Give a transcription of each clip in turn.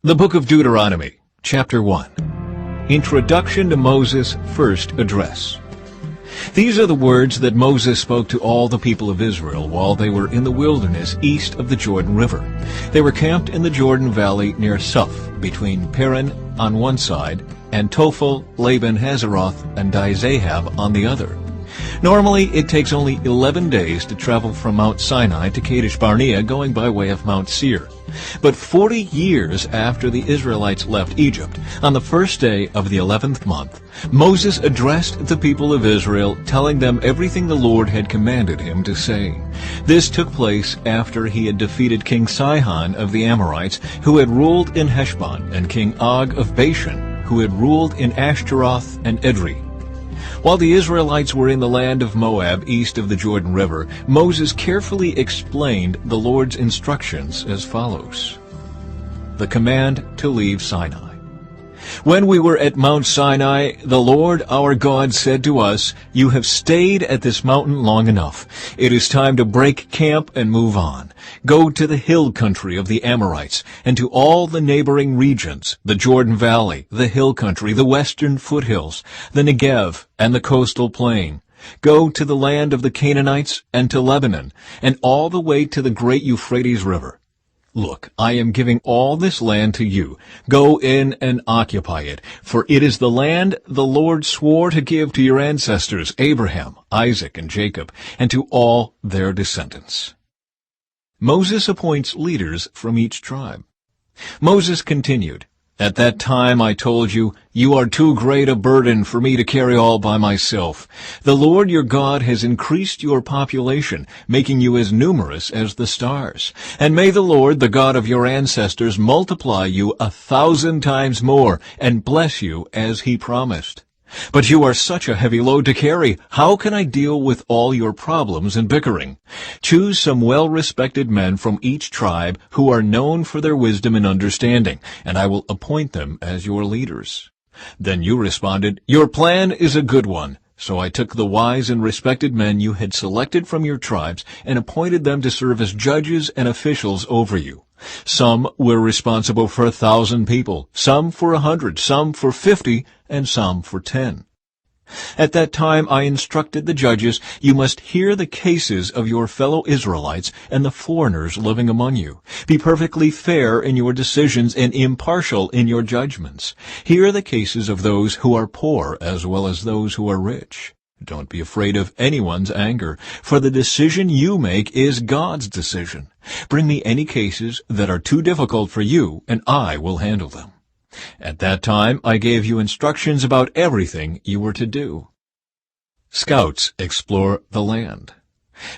The Book of Deuteronomy, Chapter 1. Introduction to Moses' First Address. These are the words that Moses spoke to all the people of Israel while they were in the wilderness east of the Jordan River. They were camped in the Jordan Valley near Suph, between Paran on one side, and Tophel, Laban, Hazeroth, and Dizahab on the other. Normally, it takes only 11 days to travel from Mount Sinai to Kadesh Barnea, going by way of Mount Seir. But 40 years after the Israelites left Egypt, on the first day of the 11th month, Moses addressed the people of Israel, telling them everything the Lord had commanded him to say. This took place after he had defeated King Sihon of the Amorites, who had ruled in Heshbon, and King Og of Bashan, who had ruled in Ashtaroth and Edrei. While the Israelites were in the land of Moab east of the Jordan River, Moses carefully explained the Lord's instructions as follows. The command to leave Sinai. When we were at Mount Sinai, the Lord our God said to us, "You have stayed at this mountain long enough. It is time to break camp and move on. Go to the hill country of the Amorites, and to all the neighboring regions, the Jordan Valley, the hill country, the western foothills, the Negev, and the coastal plain. Go to the land of the Canaanites and to Lebanon, and all the way to the great Euphrates River. Look, I am giving all this land to you. Go in and occupy it, for it is the land the Lord swore to give to your ancestors, Abraham, Isaac, and Jacob, and to all their descendants." Moses appoints leaders from each tribe. Moses continued, "At that time I told you, you are too great a burden for me to carry all by myself. The Lord your God has increased your population, making you as numerous as the stars. And may the Lord, the God of your ancestors, multiply you 1,000 times more and bless you as he promised. But you are such a heavy load to carry. How can I deal with all your problems and bickering? Choose some well-respected men from each tribe who are known for their wisdom and understanding, and I will appoint them as your leaders." Then you responded, "Your plan is a good one." So I took the wise and respected men you had selected from your tribes and appointed them to serve as judges and officials over you. Some were responsible for 1,000 people, some for 100, some for 50, and some for 10. At that time I instructed the judges, "You must hear the cases of your fellow Israelites and the foreigners living among you. Be perfectly fair in your decisions and impartial in your judgments. Hear the cases of those who are poor as well as those who are rich. Don't be afraid of anyone's anger, for the decision you make is God's decision. Bring me any cases that are too difficult for you, and I will handle them." At that time I gave you instructions about everything you were to do. Scouts explore the land.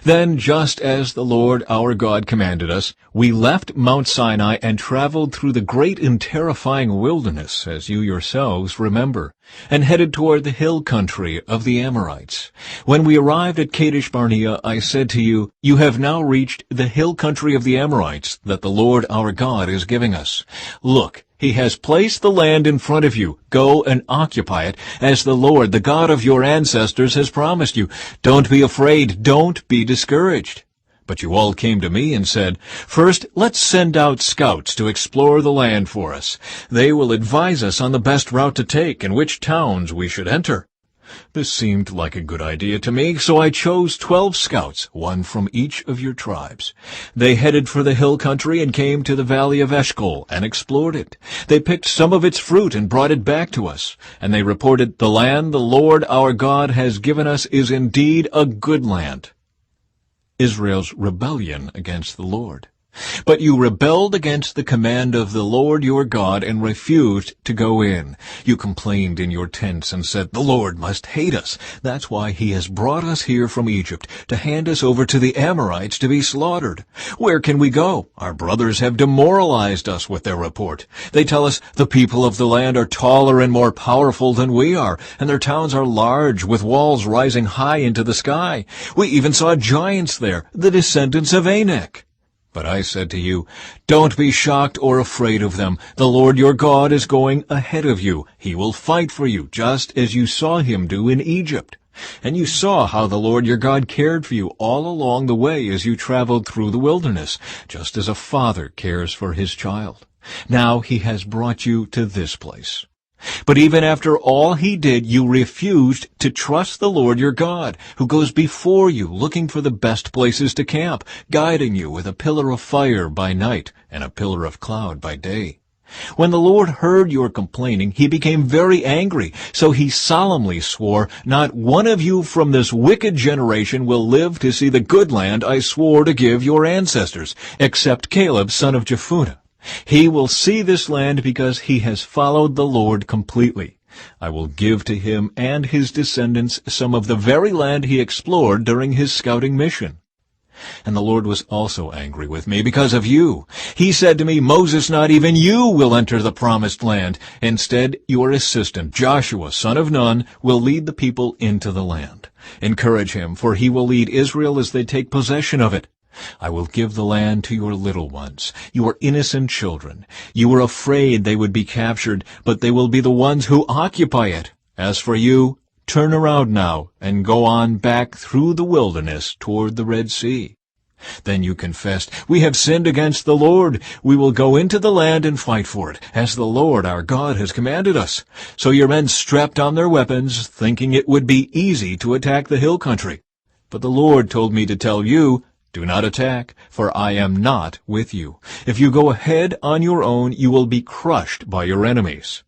Then, just as the Lord our God commanded us, we left Mount Sinai and traveled through the great and terrifying wilderness, as you yourselves remember, and headed toward the hill country of the Amorites. When we arrived at Kadesh Barnea, I said to you, "You have now reached the hill country of the Amorites that the Lord our God is giving us. Look, he has placed the land in front of you. Go and occupy it, as the Lord, the God of your ancestors, has promised you. Don't be afraid. Don't be discouraged." But you all came to me and said, "First, let's send out scouts to explore the land for us. They will advise us on the best route to take and which towns we should enter." This seemed like a good idea to me, so I chose 12 scouts, one from each of your tribes. They headed for the hill country and came to the valley of Eshcol and explored it. They picked some of its fruit and brought it back to us, and they reported, "The land the Lord our God has given us is indeed a good land." Israel's rebellion against the Lord. But you rebelled against the command of the Lord your God and refused to go in. You complained in your tents and said, "The Lord must hate us. That's why he has brought us here from Egypt, to hand us over to the Amorites to be slaughtered. Where can we go? Our brothers have demoralized us with their report. They tell us the people of the land are taller and more powerful than we are, and their towns are large, with walls rising high into the sky. We even saw giants there, the descendants of Anak." But I said to you, "Don't be shocked or afraid of them. The Lord your God is going ahead of you. He will fight for you, just as you saw him do in Egypt. And you saw how the Lord your God cared for you all along the way as you traveled through the wilderness, just as a father cares for his child. Now he has brought you to this place. But even after all he did, you refused to trust the Lord your God, who goes before you, looking for the best places to camp, guiding you with a pillar of fire by night and a pillar of cloud by day. When the Lord heard your complaining, he became very angry, so he solemnly swore, "Not one of you from this wicked generation will live to see the good land I swore to give your ancestors, except Caleb son of Jephunneh. He will see this land because he has followed the Lord completely. I will give to him and his descendants some of the very land he explored during his scouting mission." And the Lord was also angry with me because of you. He said to me, "Moses, not even you will enter the promised land. Instead, your assistant, Joshua, son of Nun, will lead the people into the land. Encourage him, for he will lead Israel as they take possession of it. I will give the land to your little ones, your innocent children. You were afraid they would be captured, but they will be the ones who occupy it. As for you, turn around now and go on back through the wilderness toward the Red Sea." Then you confessed, "We have sinned against the Lord. We will go into the land and fight for it, as the Lord our God has commanded us." So your men strapped on their weapons, thinking it would be easy to attack the hill country. But the Lord told me to tell you, "Do not attack, for I am not with you. If you go ahead on your own, you will be crushed by your enemies."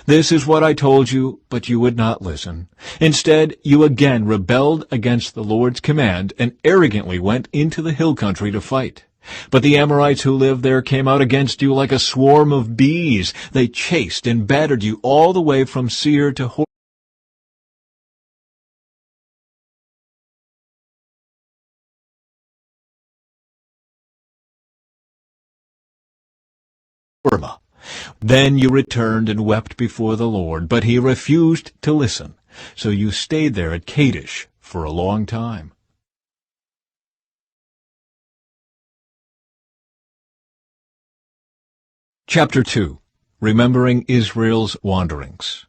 This is what I told you, but you would not listen. Instead, you again rebelled against the Lord's command and arrogantly went into the hill country to fight. But the Amorites who lived there came out against you like a swarm of bees. They chased and battered you all the way from Seir to Hormah. Then you returned and wept before the Lord, but he refused to listen. So you stayed there at Kadesh for a long time. Chapter 2. Remembering Israel's Wanderings.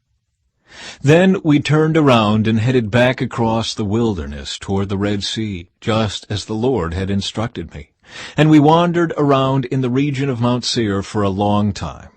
Then we turned around and headed back across the wilderness toward the Red Sea, just as the Lord had instructed me. And we wandered around in the region of Mount Seir for a long time.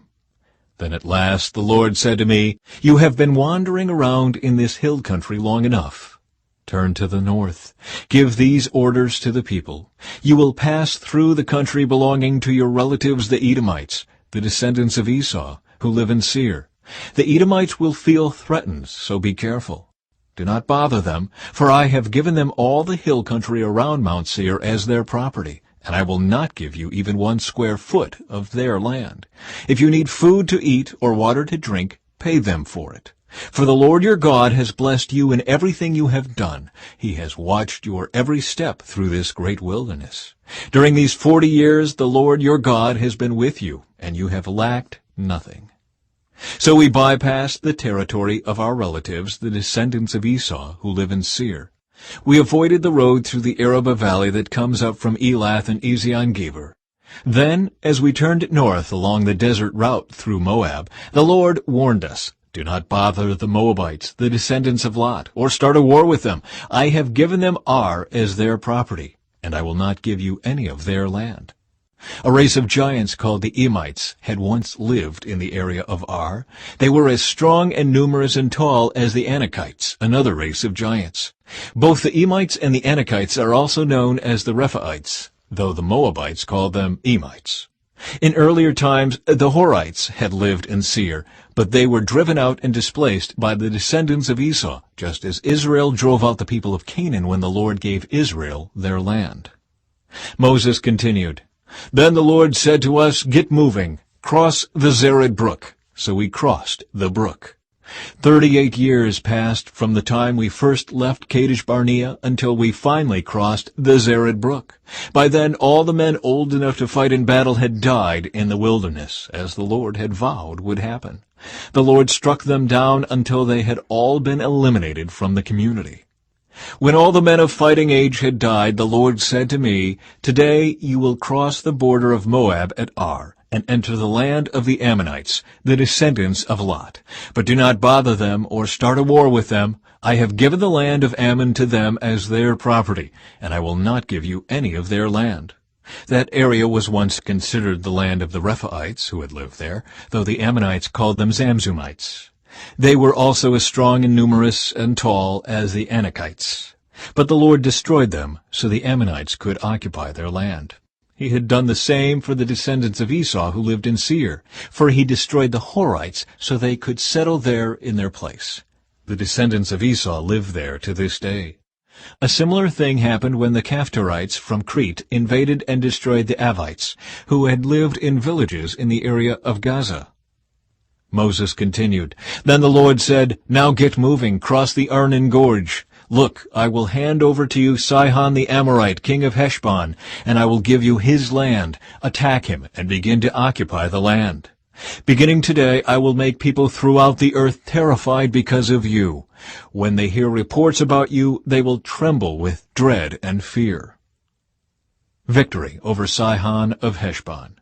Then at last the Lord said to me, "You have been wandering around in this hill country long enough. Turn to the north. Give these orders to the people. You will pass through the country belonging to your relatives the Edomites, the descendants of Esau, who live in Seir. The Edomites will feel threatened, so be careful. Do not bother them, for I have given them all the hill country around Mount Seir as their property, and I will not give you even 1 square foot of their land. If you need food to eat or water to drink, pay them for it. For the Lord your God has blessed you in everything you have done. He has watched your every step through this great wilderness. During these 40 years the Lord your God has been with you, and you have lacked nothing." So we bypassed the territory of our relatives, the descendants of Esau, who live in Seir. We avoided the road through the Arabah valley that comes up from Elath and Ezion-Geber. Then, as we turned north along the desert route through Moab, the Lord warned us, "Do not bother the Moabites, the descendants of Lot, or start a war with them. I have given them Ar as their property, and I will not give you any of their land." A race of giants called the Emites had once lived in the area of Ar. They were as strong and numerous and tall as the Anakites, another race of giants. Both the Emites and the Anakites are also known as the Rephaites, though the Moabites called them Emites. In earlier times, the Horites had lived in Seir, but they were driven out and displaced by the descendants of Esau, just as Israel drove out the people of Canaan when the Lord gave Israel their land. Moses continued, "Then the Lord said to us, 'Get moving, cross the Zered brook.' So we crossed the brook. 38 years passed from the time we first left Kadesh Barnea until we finally crossed the Zered brook. By then all the men old enough to fight in battle had died in the wilderness, as the Lord had vowed would happen. The Lord struck them down until they had all been eliminated from the community. When all the men of fighting age had died, the Lord said to me, 'Today you will cross the border of Moab at Ar, and enter the land of the Ammonites, the descendants of Lot. But do not bother them or start a war with them. I have given the land of Ammon to them as their property, and I will not give you any of their land. That area was once considered the land of the Rephaites who had lived there, though the Ammonites called them Zamzummites. They were also as strong and numerous and tall as the Anakites. But the Lord destroyed them, so the Ammonites could occupy their land. He had done the same for the descendants of Esau who lived in Seir, for he destroyed the Horites so they could settle there in their place. The descendants of Esau live there to this day. A similar thing happened when the Caphtorites from Crete invaded and destroyed the Avites, who had lived in villages in the area of Gaza. Moses continued, "Then the Lord said, 'Now get moving, cross the Arnon Gorge. Look, I will hand over to you Sihon the Amorite, king of Heshbon, and I will give you his land. Attack him and begin to occupy the land. Beginning today, I will make people throughout the earth terrified because of you. When they hear reports about you, they will tremble with dread and fear.'" Victory over Sihon of Heshbon.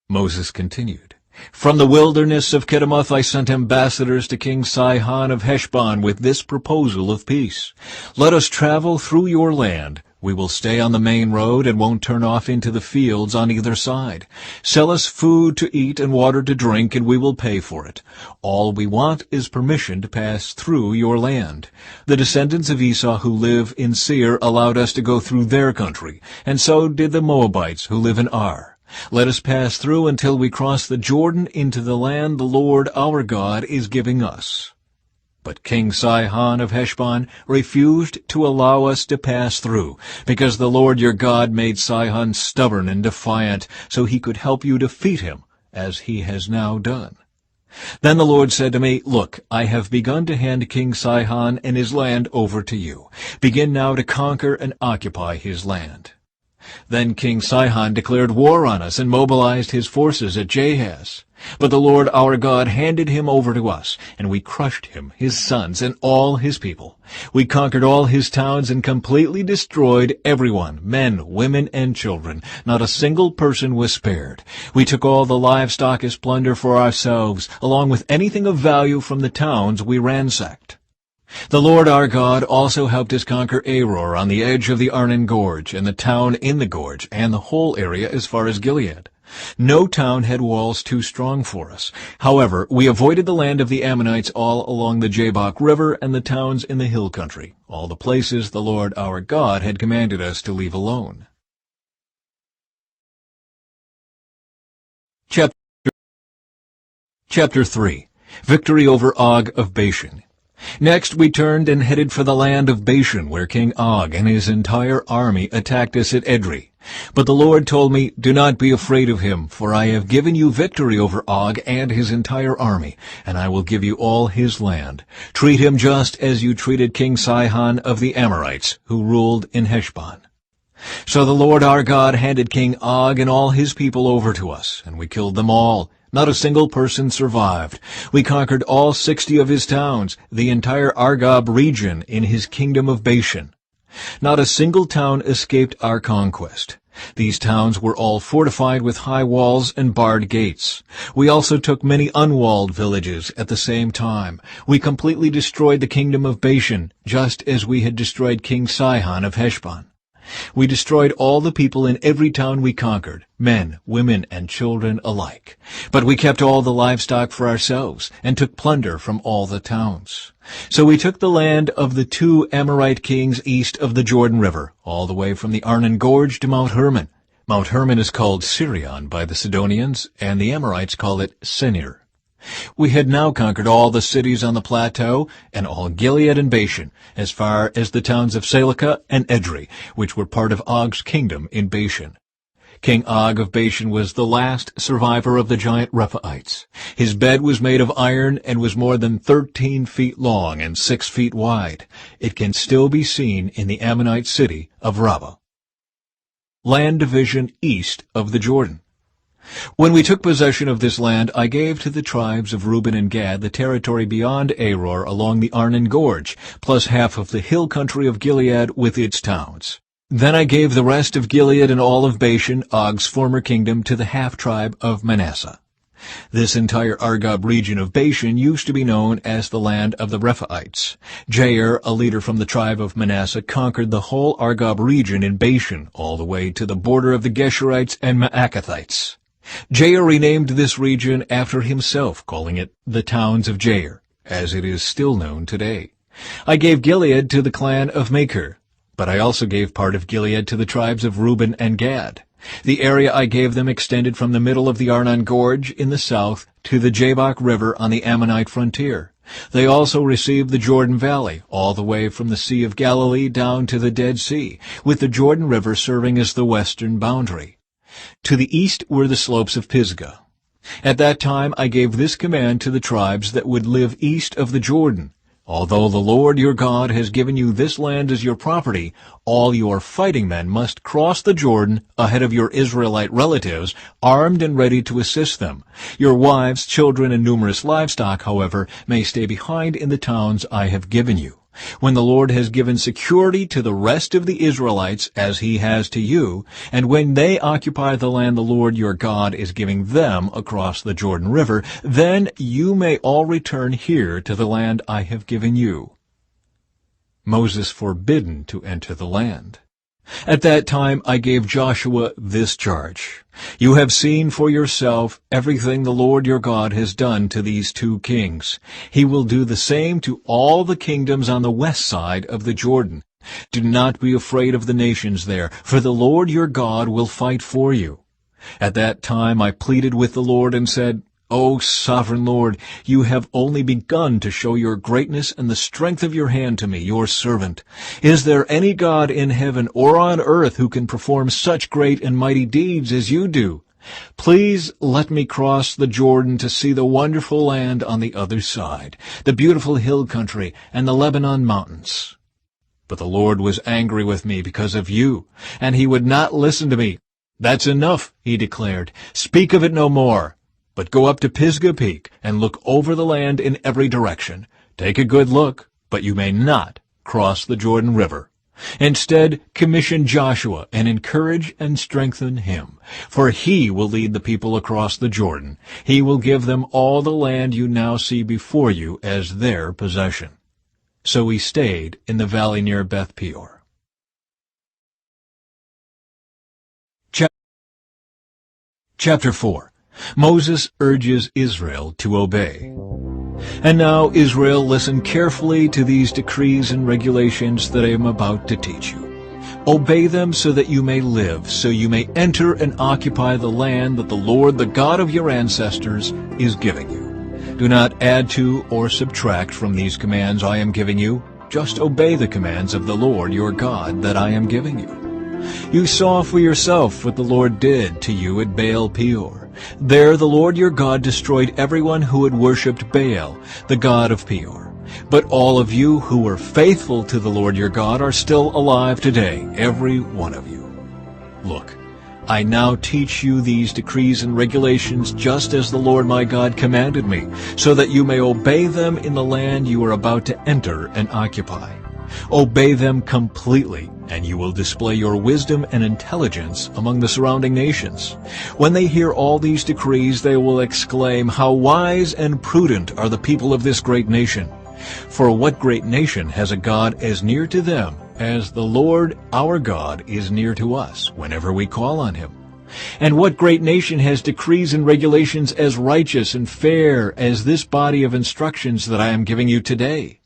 Moses continued, "From the wilderness of Kedemoth I sent ambassadors to King Sihon of Heshbon with this proposal of peace. Let us travel through your land. We will stay on the main road and won't turn off into the fields on either side. Sell us food to eat and water to drink, and we will pay for it. All we want is permission to pass through your land. The descendants of Esau who live in Seir allowed us to go through their country, and so did the Moabites who live in Ar. Let us pass through until we cross the Jordan into the land the Lord our God is giving us." But King Sihon of Heshbon refused to allow us to pass through, because the Lord your God made Sihon stubborn and defiant, so he could help you defeat him, as he has now done. Then the Lord said to me, "Look, I have begun to hand King Sihon and his land over to you. Begin now to conquer and occupy his land." Then King Sihon declared war on us and mobilized his forces at Jahaz. But the Lord our God handed him over to us, and we crushed him, his sons, and all his people. We conquered all his towns and completely destroyed everyone, men, women, and children. Not a single person was spared. We took all the livestock as plunder for ourselves, along with anything of value from the towns we ransacked. The Lord our God also helped us conquer Aror on the edge of the Arnon Gorge, and the town in the gorge, and the whole area as far as Gilead. No town had walls too strong for us. However, we avoided the land of the Ammonites all along the Jabbok River and the towns in the hill country, all the places the Lord our God had commanded us to leave alone. Chapter 3. Victory over Og of Bashan. Next we turned and headed for the land of Bashan, where King Og and his entire army attacked us at Edrei. But the Lord told me, "Do not be afraid of him, for I have given you victory over Og and his entire army, and I will give you all his land. Treat him just as you treated King Sihon of the Amorites, who ruled in Heshbon." So the Lord our God handed King Og and all his people over to us, and we killed them all. Not a single person survived. We conquered all 60 of his towns, the entire Argob region in his kingdom of Bashan. Not a single town escaped our conquest. These towns were all fortified with high walls and barred gates. We also took many unwalled villages at the same time. We completely destroyed the kingdom of Bashan, just as we had destroyed King Sihon of Heshbon. We destroyed all the people in every town we conquered, men, women, and children alike. But we kept all the livestock for ourselves, and took plunder from all the towns. So we took the land of the 2 Amorite kings east of the Jordan River, all the way from the Arnon Gorge to Mount Hermon. Mount Hermon is called Sirion by the Sidonians, and the Amorites call it Senir. We had now conquered all the cities on the plateau, and all Gilead and Bashan, as far as the towns of Salecah and Edrei, which were part of Og's kingdom in Bashan. King Og of Bashan was the last survivor of the giant Rephaites. His bed was made of iron and was more than 13 feet long and 6 feet wide. It can still be seen in the Ammonite city of Rabbah. Land division east of the Jordan. When we took possession of this land, I gave to the tribes of Reuben and Gad the territory beyond Aror along the Arnon Gorge, plus half of the hill country of Gilead with its towns. Then I gave the rest of Gilead and all of Bashan, Og's former kingdom, to the half-tribe of Manasseh. This entire Argob region of Bashan used to be known as the land of the Rephaites. Jair, a leader from the tribe of Manasseh, conquered the whole Argob region in Bashan, all the way to the border of the Geshurites and Maacathites. Jair renamed this region after himself, calling it the towns of Jair, as it is still known today. I gave Gilead to the clan of Machir, but I also gave part of Gilead to the tribes of Reuben and Gad. The area I gave them extended from the middle of the Arnon Gorge in the south to the Jabbok River on the Ammonite frontier. They also received the Jordan Valley, all the way from the Sea of Galilee down to the Dead Sea, with the Jordan River serving as the western boundary. To the east were the slopes of Pisgah. At that time I gave this command to the tribes that would live east of the Jordan. Although the Lord your God has given you this land as your property, all your fighting men must cross the Jordan ahead of your Israelite relatives, armed and ready to assist them. Your wives, children, and numerous livestock, however, may stay behind in the towns I have given you. When the Lord has given security to the rest of the Israelites, as he has to you, and when they occupy the land the Lord your God is giving them across the Jordan River, then you may all return here to the land I have given you. Moses forbidden to enter the land. At that time I gave Joshua this charge. You have seen for yourself everything the Lord your God has done to these two kings. He will do the same to all the kingdoms on the west side of the Jordan. Do not be afraid of the nations there, for the Lord your God will fight for you. At that time I pleaded with the Lord and said, O sovereign Lord, you have only begun to show your greatness and the strength of your hand to me, your servant. Is there any God in heaven or on earth who can perform such great and mighty deeds as you do? Please let me cross the Jordan to see the wonderful land on the other side, the beautiful hill country and the Lebanon mountains. But the Lord was angry with me because of you, and he would not listen to me. That's enough, he declared. Speak of it no more. But go up to Pisgah Peak and look over the land in every direction. Take a good look, but you may not cross the Jordan River. Instead, commission Joshua and encourage and strengthen him, for he will lead the people across the Jordan. He will give them all the land you now see before you as their possession. So he stayed in the valley near Beth Peor. Chapter 4. Moses urges Israel to obey. And now, Israel, listen carefully to these decrees and regulations that I am about to teach you. Obey them so that you may live, so you may enter and occupy the land that the Lord, the God of your ancestors, is giving you. Do not add to or subtract from these commands I am giving you. Just obey the commands of the Lord your God that I am giving you. You saw for yourself what the Lord did to you at Baal Peor. There the Lord your God destroyed everyone who had worshipped Baal, the god of Peor. But all of you who were faithful to the Lord your God are still alive today, every one of you. Look, I now teach you these decrees and regulations just as the Lord my God commanded me, so that you may obey them in the land you are about to enter and occupy. Obey them completely, and you will display your wisdom and intelligence among the surrounding nations. When they hear all these decrees, they will exclaim, How wise and prudent are the people of this great nation! For what great nation has a God as near to them as the Lord our God is near to us whenever we call on him? And what great nation has decrees and regulations as righteous and fair as this body of instructions that I am giving you today?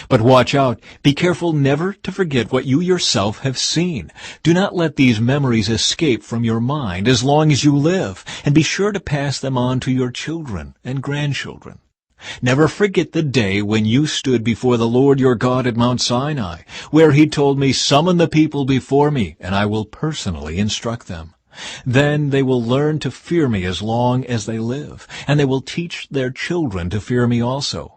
But watch out. Be careful never to forget what you yourself have seen. Do not let these memories escape from your mind as long as you live, and be sure to pass them on to your children and grandchildren. Never forget the day when you stood before the Lord your God at Mount Sinai, where he told me, Summon the people before me, and I will personally instruct them. Then they will learn to fear me as long as they live, and they will teach their children to fear me also.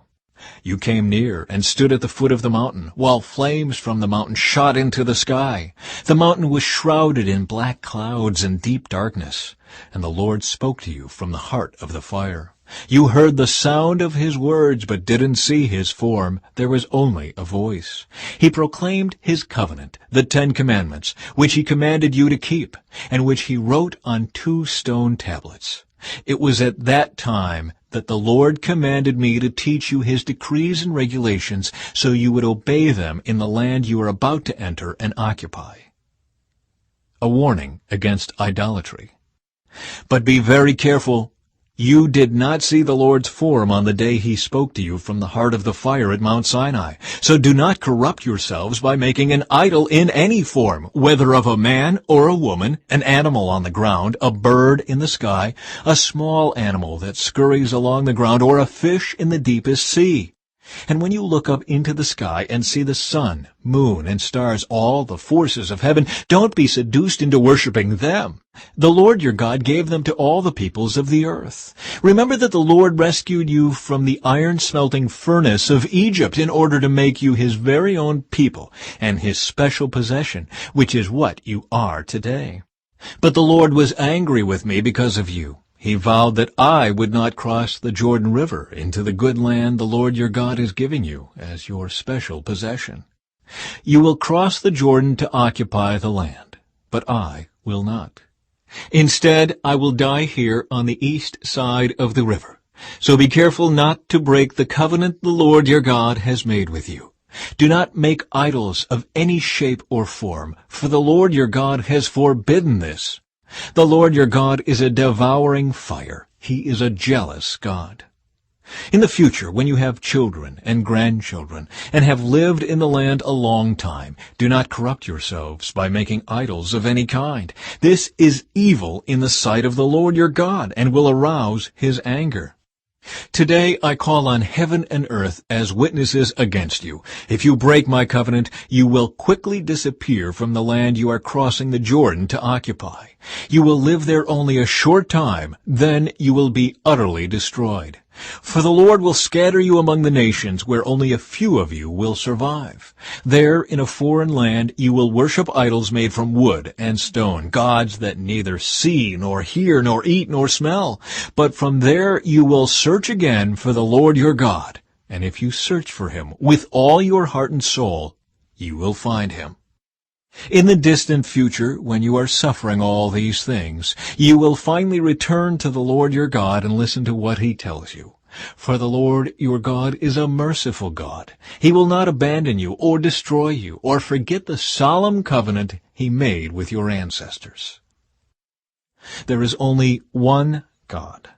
You came near and stood at the foot of the mountain, while flames from the mountain shot into the sky. The mountain was shrouded in black clouds and deep darkness, and the Lord spoke to you from the heart of the fire. You heard the sound of his words, but didn't see his form. There was only a voice. He proclaimed his covenant, the 10 Commandments, which he commanded you to keep, and which he wrote on 2 stone tablets. It was at that time that the Lord commanded me to teach you his decrees and regulations so you would obey them in the land you are about to enter and occupy. A warning against idolatry. But be very careful. You did not see the Lord's form on the day he spoke to you from the heart of the fire at Mount Sinai. So do not corrupt yourselves by making an idol in any form, whether of a man or a woman, an animal on the ground, a bird in the sky, a small animal that scurries along the ground, or a fish in the deepest sea. And when you look up into the sky and see the sun, moon, and stars, all the forces of heaven, don't be seduced into worshiping them. The Lord your God gave them to all the peoples of the earth. Remember that the Lord rescued you from the iron-smelting furnace of Egypt in order to make you his very own people and his special possession, which is what you are today. But the Lord was angry with me because of you. He vowed that I would not cross the Jordan River into the good land the Lord your God is giving you as your special possession. You will cross the Jordan to occupy the land, but I will not. Instead, I will die here on the east side of the river. So be careful not to break the covenant the Lord your God has made with you. Do not make idols of any shape or form, for the Lord your God has forbidden this. The Lord your God is a devouring fire. He is a jealous God. In the future, when you have children and grandchildren, and have lived in the land a long time, do not corrupt yourselves by making idols of any kind. This is evil in the sight of the Lord your God, and will arouse his anger. Today I call on heaven and earth as witnesses against you. If you break my covenant, you will quickly disappear from the land you are crossing the Jordan to occupy. You will live there only a short time, then you will be utterly destroyed. For the Lord will scatter you among the nations where only a few of you will survive. There, in a foreign land, you will worship idols made from wood and stone, gods that neither see, nor hear, nor eat, nor smell. But from there you will search again for the Lord your God. And if you search for him with all your heart and soul, you will find him. In the distant future, when you are suffering all these things, you will finally return to the Lord your God and listen to what he tells you. For the Lord your God is a merciful God. He will not abandon you or destroy you or forget the solemn covenant he made with your ancestors. There is only one God.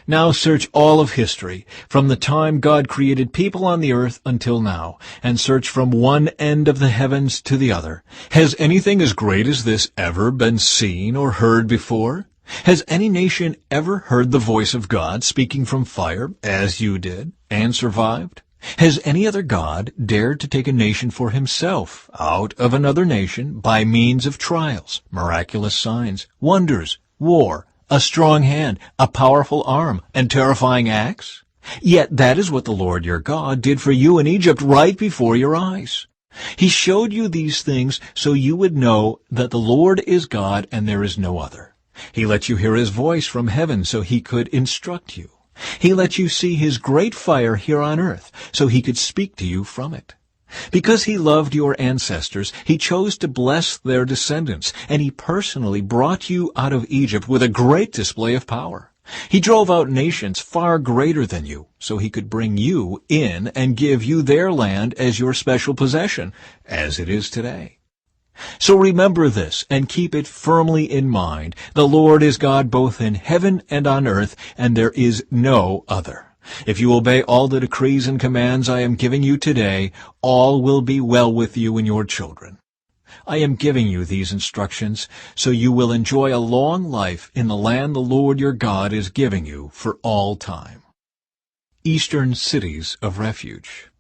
Now search all of history, from the time God created people on the earth until now, and search from one end of the heavens to the other. Has anything as great as this ever been seen or heard before? Has any nation ever heard the voice of God speaking from fire, as you did, and survived? Has any other God dared to take a nation for himself out of another nation by means of trials, miraculous signs, wonders, war, a strong hand, a powerful arm, and terrifying acts? Yet that is what the Lord your God did for you in Egypt right before your eyes. He showed you these things so you would know that the Lord is God and there is no other. He let you hear his voice from heaven so he could instruct you. He let you see his great fire here on earth so he could speak to you from it. Because he loved your ancestors, he chose to bless their descendants, and he personally brought you out of Egypt with a great display of power. He drove out nations far greater than you, so he could bring you in and give you their land as your special possession, as it is today. So remember this, and keep it firmly in mind. The Lord is God both in heaven and on earth, and there is no other. If you obey all the decrees and commands I am giving you today, all will be well with you and your children. I am giving you these instructions so you will enjoy a long life in the land the Lord your God is giving you for all time. Eastern cities of refuge.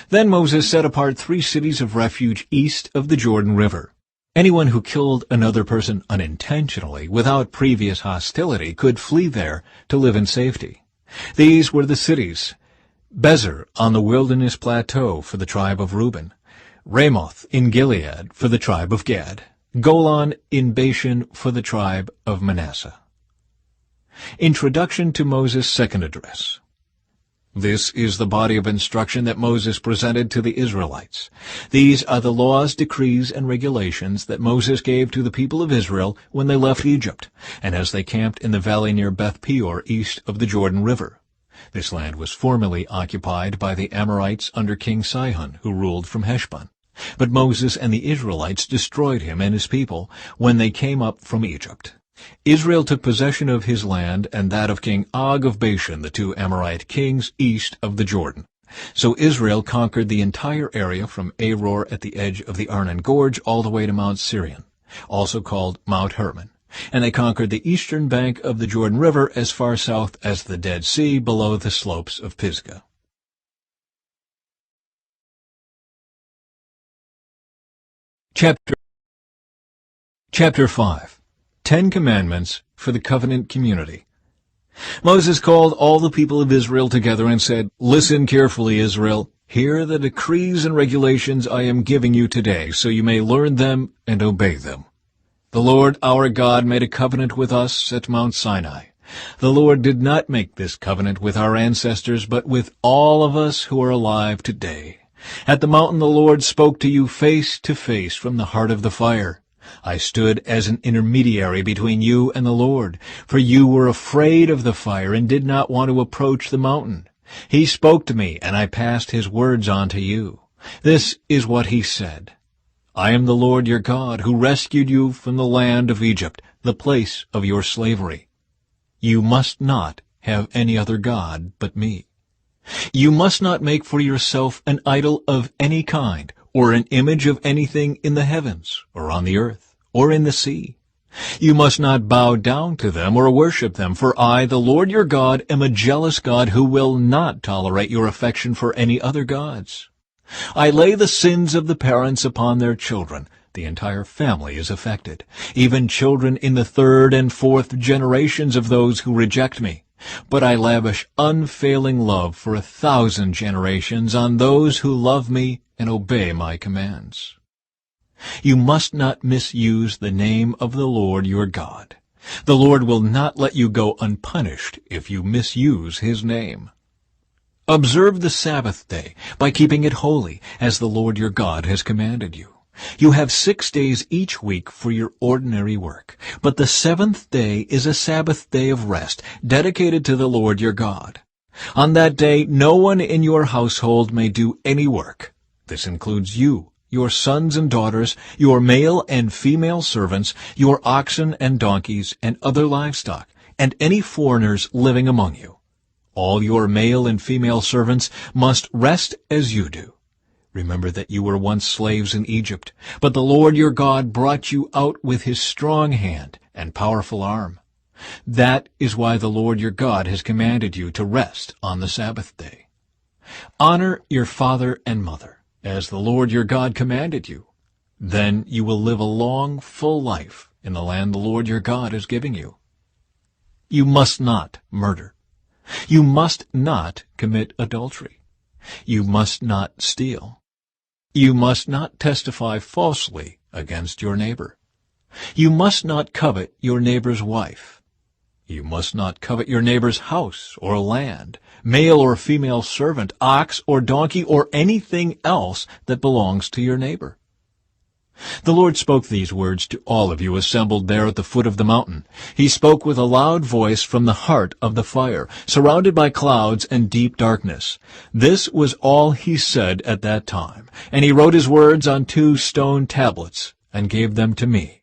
Then Moses set apart 3 cities of refuge east of the Jordan River. Anyone who killed another person unintentionally without previous hostility could flee there to live in safety. These were the cities: Bezer on the wilderness plateau for the tribe of Reuben, Ramoth in Gilead for the tribe of Gad, Golan in Bashan for the tribe of Manasseh. Introduction to Moses' second address. This is the body of instruction that Moses presented to the Israelites. These are the laws, decrees, and regulations that Moses gave to the people of Israel when they left Egypt, and as they camped in the valley near Beth Peor, east of the Jordan River. This land was formerly occupied by the Amorites under King Sihon, who ruled from Heshbon. But Moses and the Israelites destroyed him and his people when they came up from Egypt. Israel took possession of his land and that of King Og of Bashan, the two Amorite kings east of the Jordan. So Israel conquered the entire area from Aror at the edge of the Arnon Gorge all the way to Mount Sirion, also called Mount Hermon. And they conquered the eastern bank of the Jordan River as far south as the Dead Sea below the slopes of Pisgah. Chapter 5. 10 Commandments for the Covenant Community. Moses called all the people of Israel together and said, "Listen carefully, Israel. Hear the decrees and regulations I am giving you today, so you may learn them and obey them. The Lord our God made a covenant with us at Mount Sinai. The Lord did not make this covenant with our ancestors, but with all of us who are alive today. At the mountain the Lord spoke to you face to face from the heart of the fire. I stood as an intermediary between you and the Lord, for you were afraid of the fire and did not want to approach the mountain. He spoke to me, and I passed his words on to you. This is what he said. I am the Lord your God, who rescued you from the land of Egypt, the place of your slavery. You must not have any other god but me. You must not make for yourself an idol of any kind, or an image of anything in the heavens, or on the earth, or in the sea. You must not bow down to them or worship them, for I, the Lord your God, am a jealous God who will not tolerate your affection for any other gods. I lay the sins of the parents upon their children. The entire family is affected, even children in the third and fourth generations of those who reject me. But I lavish unfailing love for 1,000 generations on those who love me and obey my commands. You must not misuse the name of the Lord your God. The Lord will not let you go unpunished if you misuse his name. Observe the Sabbath day by keeping it holy, as the Lord your God has commanded you. You have 6 days each week for your ordinary work, but the 7th day is a Sabbath day of rest, dedicated to the Lord your God. On that day no one in your household may do any work. This includes you, your sons and daughters, your male and female servants, your oxen and donkeys, and other livestock, and any foreigners living among you. All your male and female servants must rest as you do. Remember that you were once slaves in Egypt, but the Lord your God brought you out with his strong hand and powerful arm. That is why the Lord your God has commanded you to rest on the Sabbath day. Honor your father and mother, as the Lord your God commanded you. Then you will live a long, full life in the land the Lord your God is giving you. You must not murder. You must not commit adultery. You must not steal. You must not testify falsely against your neighbor. You must not covet your neighbor's wife. You must not covet your neighbor's house or land, male or female servant, ox or donkey, or anything else that belongs to your neighbor. The Lord spoke these words to all of you assembled there at the foot of the mountain. He spoke with a loud voice from the heart of the fire, surrounded by clouds and deep darkness. This was all he said at that time, and he wrote his words on 2 stone tablets and gave them to me.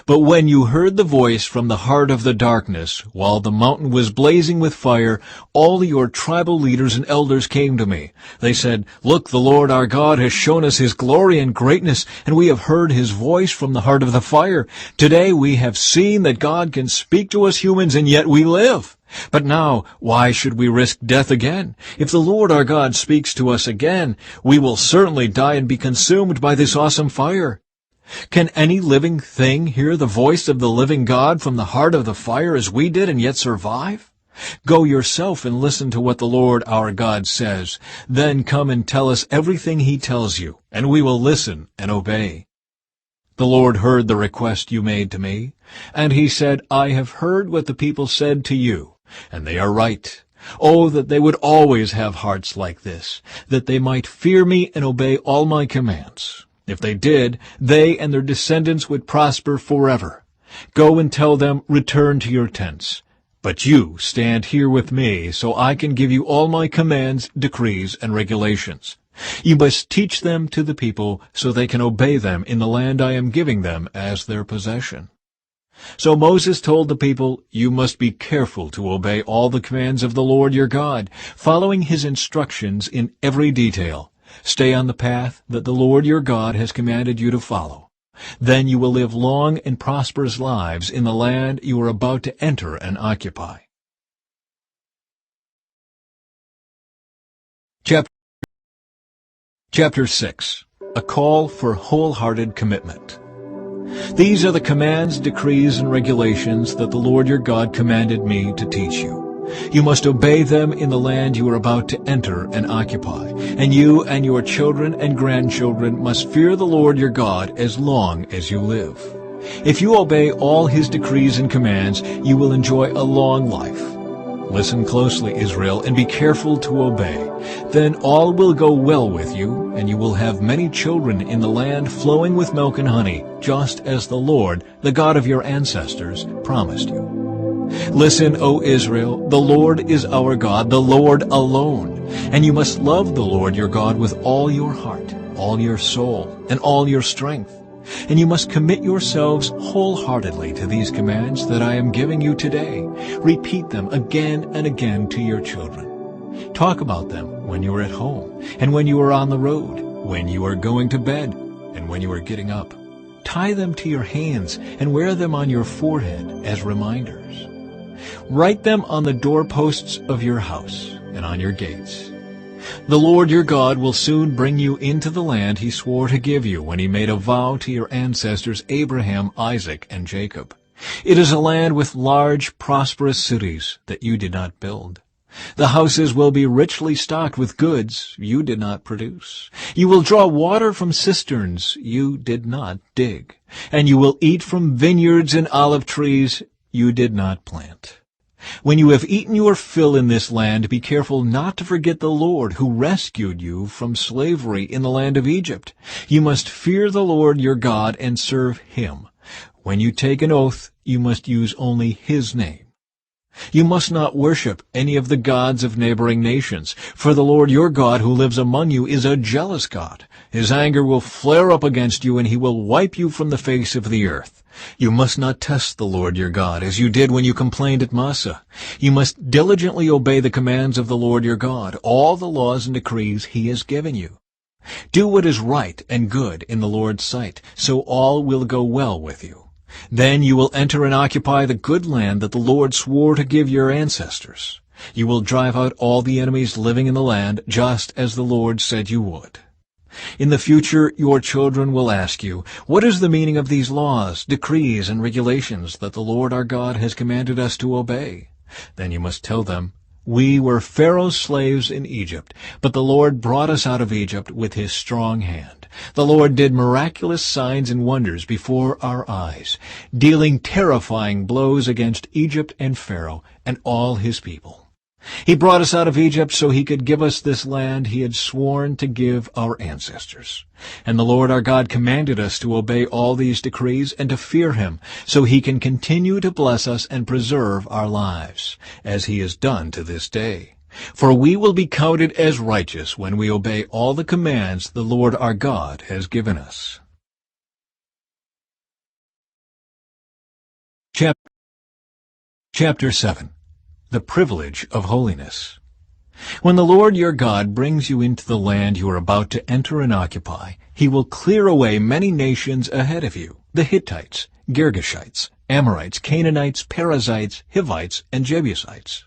But when you heard the voice from the heart of the darkness, while the mountain was blazing with fire, all your tribal leaders and elders came to me. They said, "Look, the Lord our God has shown us his glory and greatness, and we have heard his voice from the heart of the fire. Today we have seen that God can speak to us humans, and yet we live. But now, why should we risk death again? If the Lord our God speaks to us again, we will certainly die and be consumed by this awesome fire. Can any living thing hear the voice of the living God from the heart of the fire as we did and yet survive? Go yourself and listen to what the Lord our God says. Then come and tell us everything he tells you, and we will listen and obey." The Lord heard the request you made to me, and he said, "I have heard what the people said to you, and they are right. Oh, that they would always have hearts like this, that they might fear me and obey all my commands. If they did, they and their descendants would prosper forever. Go and tell them, return to your tents. But you stand here with me, so I can give you all my commands, decrees, and regulations. You must teach them to the people so they can obey them in the land I am giving them as their possession. So Moses told the people, you must be careful to obey all the commands of the Lord your God, following his instructions in every detail. Stay on the path that the Lord your God has commanded you to follow. Then you will live long and prosperous lives in the land you are about to enter and occupy. Chapter 6. A call for wholehearted commitment. These are the commands, decrees, and regulations that the Lord your God commanded me to teach you. You must obey them in the land you are about to enter and occupy, and you and your children and grandchildren must fear the Lord your God as long as you live. If you obey all his decrees and commands, you will enjoy a long life. Listen closely, Israel, and be careful to obey. Then all will go well with you, and you will have many children in the land flowing with milk and honey, just as the Lord, the God of your ancestors, promised you. Listen, O Israel, the Lord is our God, the Lord alone. And you must love the Lord your God with all your heart, all your soul, and all your strength. And you must commit yourselves wholeheartedly to these commands that I am giving you today. Repeat them again and again to your children. Talk about them when you are at home, and when you are on the road, when you are going to bed, and when you are getting up. Tie them to your hands and wear them on your forehead as reminders. Write them on the doorposts of your house and on your gates. The Lord your God will soon bring you into the land he swore to give you when he made a vow to your ancestors Abraham, Isaac, and Jacob. It is a land with large, prosperous cities that you did not build. The houses will be richly stocked with goods you did not produce. You will draw water from cisterns you did not dig, and you will eat from vineyards and olive trees you did not plant. When you have eaten your fill in this land, be careful not to forget the Lord who rescued you from slavery in the land of Egypt. You must fear the Lord your God and serve him. When you take an oath, you must use only his name. You must not worship any of the gods of neighboring nations, for the Lord your God who lives among you is a jealous God. His anger will flare up against you, and he will wipe you from the face of the earth. You must not test the Lord your God, as you did when you complained at Massah. You must diligently obey the commands of the Lord your God, all the laws and decrees he has given you. Do what is right and good in the Lord's sight, so all will go well with you. Then you will enter and occupy the good land that the Lord swore to give your ancestors. You will drive out all the enemies living in the land, just as the Lord said you would. In the future, your children will ask you, what is the meaning of these laws, decrees, and regulations that the Lord our God has commanded us to obey? Then you must tell them, we were Pharaoh's slaves in Egypt, but the Lord brought us out of Egypt with his strong hand. The Lord did miraculous signs and wonders before our eyes, dealing terrifying blows against Egypt and Pharaoh and all his people. He brought us out of Egypt so he could give us this land he had sworn to give our ancestors. And the Lord our God commanded us to obey all these decrees and to fear him, so he can continue to bless us and preserve our lives, as he has done to this day. For we will be counted as righteous when we obey all the commands the Lord our God has given us. Chapter 7. The privilege of holiness. When the Lord your God brings you into the land you are about to enter and occupy, he will clear away many nations ahead of you, the Hittites, Girgashites, Amorites, Canaanites, Perizzites, Hivites, and Jebusites.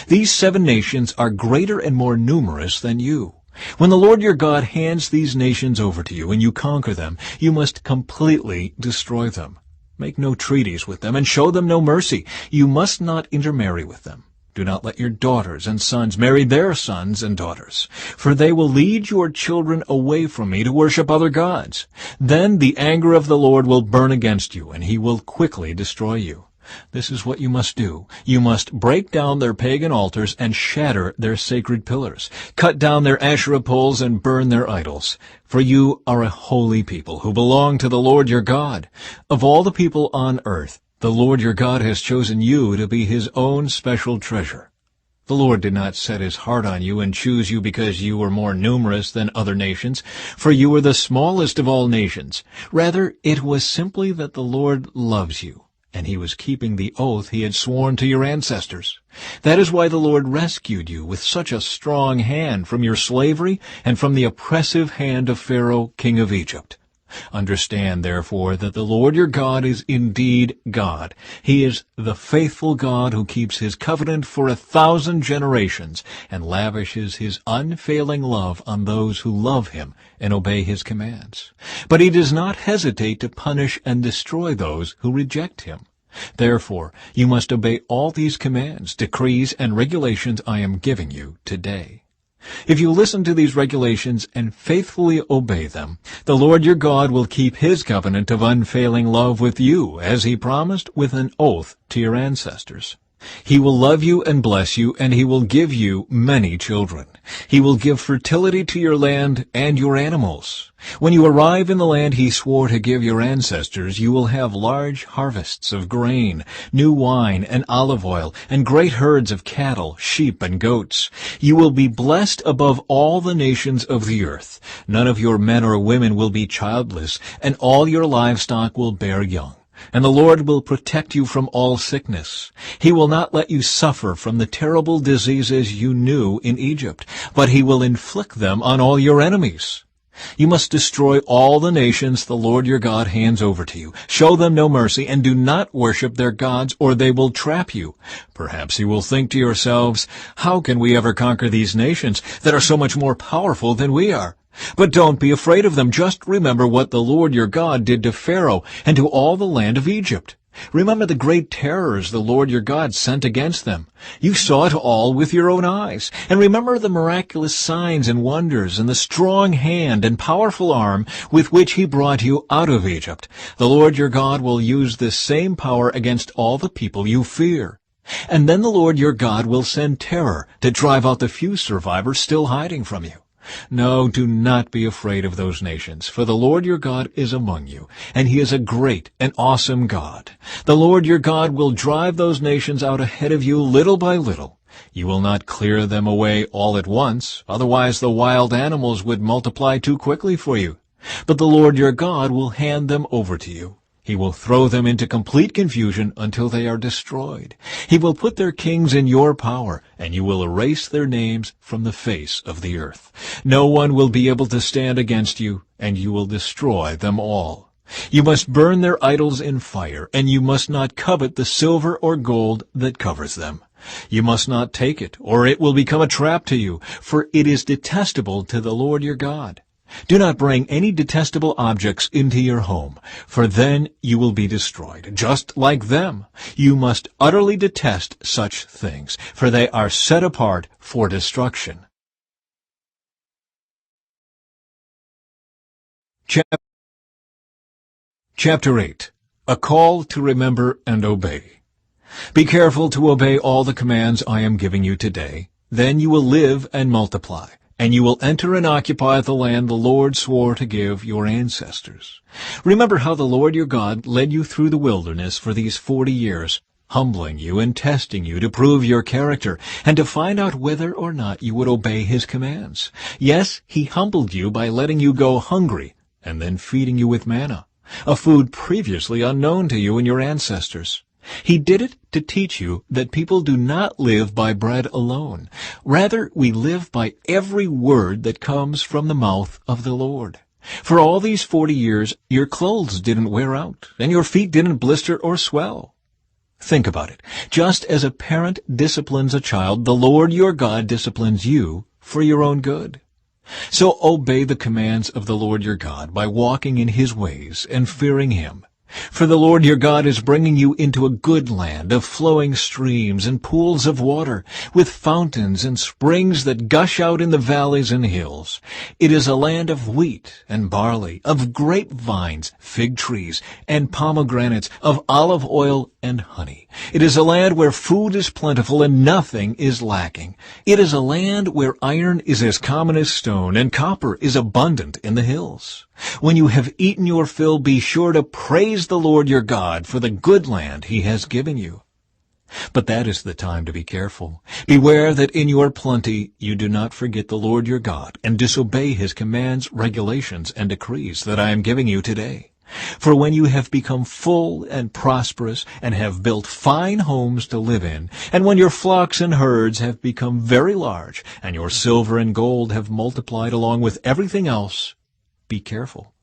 These 7 nations are greater and more numerous than you. When the Lord your God hands these nations over to you and you conquer them, you must completely destroy them. Make no treaties with them and show them no mercy. You must not intermarry with them. Do not let your daughters and sons marry their sons and daughters, for they will lead your children away from me to worship other gods. Then the anger of the Lord will burn against you, and he will quickly destroy you. This is what you must do. You must break down their pagan altars and shatter their sacred pillars. Cut down their Asherah poles and burn their idols. For you are a holy people who belong to the Lord your God. Of all the people on earth, the Lord your God has chosen you to be his own special treasure. The Lord did not set his heart on you and choose you because you were more numerous than other nations, for you were the smallest of all nations. Rather, it was simply that the Lord loves you, and he was keeping the oath he had sworn to your ancestors. That is why the Lord rescued you with such a strong hand from your slavery and from the oppressive hand of Pharaoh, king of Egypt. Understand, therefore, that the Lord your God is indeed God. He is the faithful God who keeps his covenant for 1,000 generations and lavishes his unfailing love on those who love him and obey his commands. But he does not hesitate to punish and destroy those who reject him. Therefore, you must obey all these commands, decrees, and regulations I am giving you today. If you listen to these regulations and faithfully obey them, the Lord your God will keep his covenant of unfailing love with you, as he promised with an oath to your ancestors. He will love you and bless you, and he will give you many children. He will give fertility to your land and your animals. When you arrive in the land he swore to give your ancestors, you will have large harvests of grain, new wine and olive oil, and great herds of cattle, sheep, and goats. You will be blessed above all the nations of the earth. None of your men or women will be childless, and all your livestock will bear young. And the Lord will protect you from all sickness. He will not let you suffer from the terrible diseases you knew in Egypt, but he will inflict them on all your enemies. You must destroy all the nations the Lord your God hands over to you. Show them no mercy, and do not worship their gods, or they will trap you. Perhaps you will think to yourselves, how can we ever conquer these nations that are so much more powerful than we are? But don't be afraid of them. Just remember what the Lord your God did to Pharaoh and to all the land of Egypt. Remember the great terrors the Lord your God sent against them. You saw it all with your own eyes. And remember the miraculous signs and wonders and the strong hand and powerful arm with which he brought you out of Egypt. The Lord your God will use this same power against all the people you fear. And then the Lord your God will send terror to drive out the few survivors still hiding from you. No, do not be afraid of those nations, for the Lord your God is among you, and he is a great and awesome God. The Lord your God will drive those nations out ahead of you little by little. You will not clear them away all at once, otherwise the wild animals would multiply too quickly for you. But the Lord your God will hand them over to you. He will throw them into complete confusion until they are destroyed. He will put their kings in your power, and you will erase their names from the face of the earth. No one will be able to stand against you, and you will destroy them all. You must burn their idols in fire, and you must not covet the silver or gold that covers them. You must not take it, or it will become a trap to you, for it is detestable to the Lord your God. Do not bring any detestable objects into your home, for then you will be destroyed, just like them. You must utterly detest such things, for they are set apart for destruction. Chapter 8. A call to remember and obey. Be careful to obey all the commands I am giving you today. Then you will live and multiply, and you will enter and occupy the land the Lord swore to give your ancestors. Remember how the Lord your God led you through the wilderness for these 40 years, humbling you and testing you to prove your character and to find out whether or not you would obey his commands. Yes, he humbled you by letting you go hungry and then feeding you with manna, a food previously unknown to you and your ancestors. He did it to teach you that people do not live by bread alone. Rather, we live by every word that comes from the mouth of the Lord. For all these 40 years, your clothes didn't wear out, and your feet didn't blister or swell. Think about it. Just as a parent disciplines a child, the Lord your God disciplines you for your own good. So obey the commands of the Lord your God by walking in his ways and fearing him. For the Lord your God is bringing you into a good land of flowing streams and pools of water, with fountains and springs that gush out in the valleys and hills. It is a land of wheat and barley, of grapevines, fig trees, and pomegranates, of olive oil and honey. It is a land where food is plentiful and nothing is lacking. It is a land where iron is as common as stone, and copper is abundant in the hills. When you have eaten your fill, be sure to praise the Lord your God for the good land he has given you. But that is the time to be careful. Beware that in your plenty you do not forget the Lord your God and disobey his commands, regulations, and decrees that I am giving you today. For when you have become full and prosperous and have built fine homes to live in, and when your flocks and herds have become very large, and your silver and gold have multiplied along with everything else, be careful.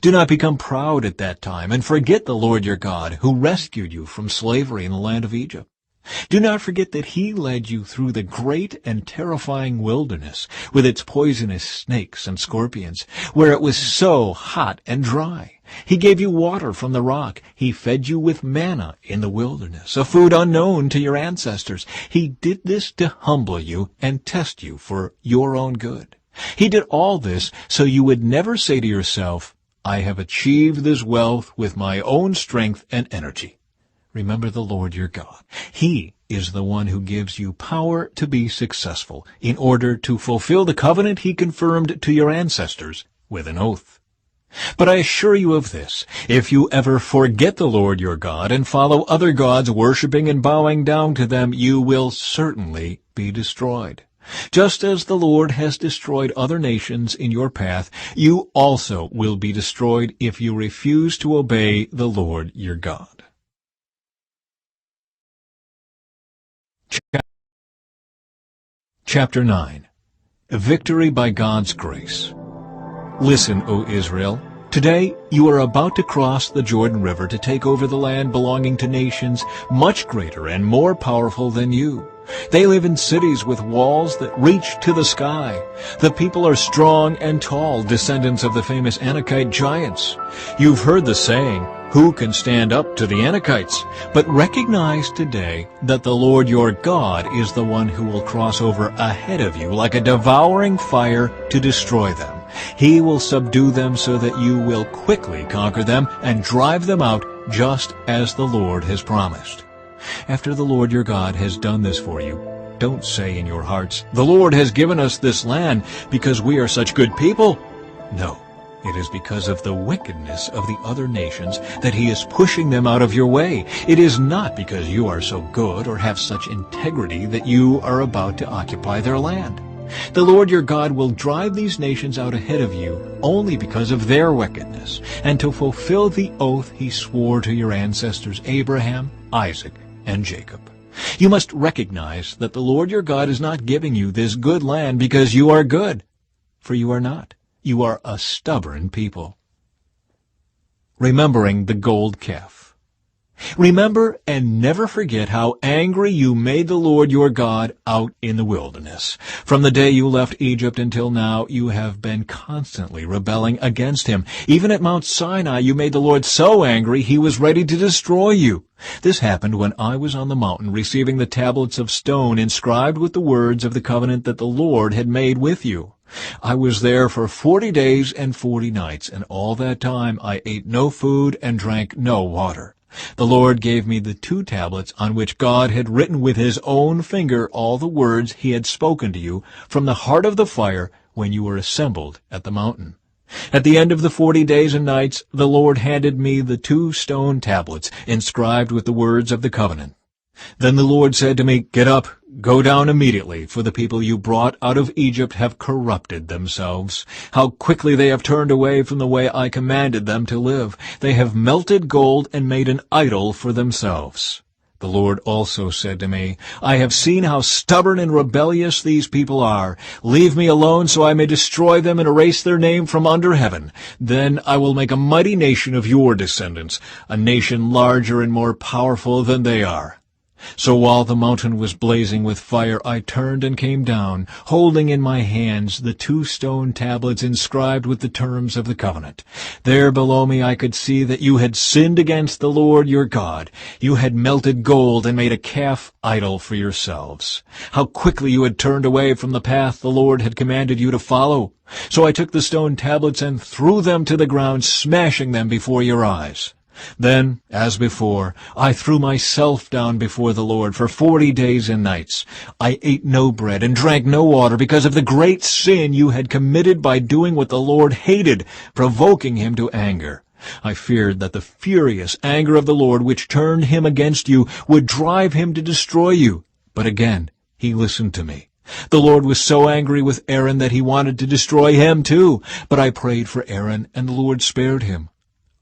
Do not become proud at that time and forget the Lord your God, who rescued you from slavery in the land of Egypt. Do not forget that he led you through the great and terrifying wilderness with its poisonous snakes and scorpions, where it was so hot and dry. He gave you water from the rock. He fed you with manna in the wilderness, a food unknown to your ancestors. He did this to humble you and test you for your own good. He did all this so you would never say to yourself, I have achieved this wealth with my own strength and energy. Remember the Lord your God. He is the one who gives you power to be successful in order to fulfill the covenant he confirmed to your ancestors with an oath. But I assure you of this, if you ever forget the Lord your God and follow other gods, worshiping and bowing down to them, you will certainly be destroyed. Just as the Lord has destroyed other nations in your path, you also will be destroyed if you refuse to obey the Lord your God. Chapter 9. Victory by God's Grace. Listen, O Israel. Today you are about to cross the Jordan River to take over the land belonging to nations much greater and more powerful than you. They live in cities with walls that reach to the sky. The people are strong and tall, descendants of the famous Anakite giants. You've heard the saying, who can stand up to the Anakites? But recognize today that the Lord your God is the one who will cross over ahead of you like a devouring fire to destroy them. He will subdue them so that you will quickly conquer them and drive them out just as the Lord has promised. After the Lord your God has done this for you, don't say in your hearts, the Lord has given us this land because we are such good people. No, it is because of the wickedness of the other nations that he is pushing them out of your way. It is not because you are so good or have such integrity that you are about to occupy their land. The Lord your God will drive these nations out ahead of you only because of their wickedness, and to fulfill the oath he swore to your ancestors Abraham, Isaac, and Jacob. You must recognize that the Lord your God is not giving you this good land because you are good, for you are not. You are a stubborn people. Remembering the gold calf. Remember and never forget how angry you made the Lord your God out in the wilderness. From the day you left Egypt until now, you have been constantly rebelling against him. Even at Mount Sinai, you made the Lord so angry he was ready to destroy you. This happened when I was on the mountain receiving the tablets of stone inscribed with the words of the covenant that the Lord had made with you. I was there for 40 days and 40 nights, and all that time I ate no food and drank no water. The Lord gave me the 2 tablets on which God had written with his own finger all the words he had spoken to you from the heart of the fire when you were assembled at the mountain. At the end of the 40 days and nights, the Lord handed me the 2 stone tablets inscribed with the words of the covenant. Then the Lord said to me, Get up, go down immediately, for the people you brought out of Egypt have corrupted themselves. How quickly they have turned away from the way I commanded them to live. They have melted gold and made an idol for themselves. The Lord also said to me, I have seen how stubborn and rebellious these people are. Leave me alone so I may destroy them and erase their name from under heaven. Then I will make a mighty nation of your descendants, a nation larger and more powerful than they are. So while the mountain was blazing with fire, I turned and came down, holding in my hands the 2 stone tablets inscribed with the terms of the covenant. There below me I could see that you had sinned against the Lord your God. You had melted gold and made a calf idol for yourselves. How quickly you had turned away from the path the Lord had commanded you to follow. So I took the stone tablets and threw them to the ground, smashing them before your eyes. Then, as before, I threw myself down before the Lord for 40 days and nights. I ate no bread and drank no water because of the great sin you had committed by doing what the Lord hated, provoking him to anger. I feared that the furious anger of the Lord, which turned him against you, would drive him to destroy you. But again, he listened to me. The Lord was so angry with Aaron that he wanted to destroy him too. But I prayed for Aaron, and the Lord spared him.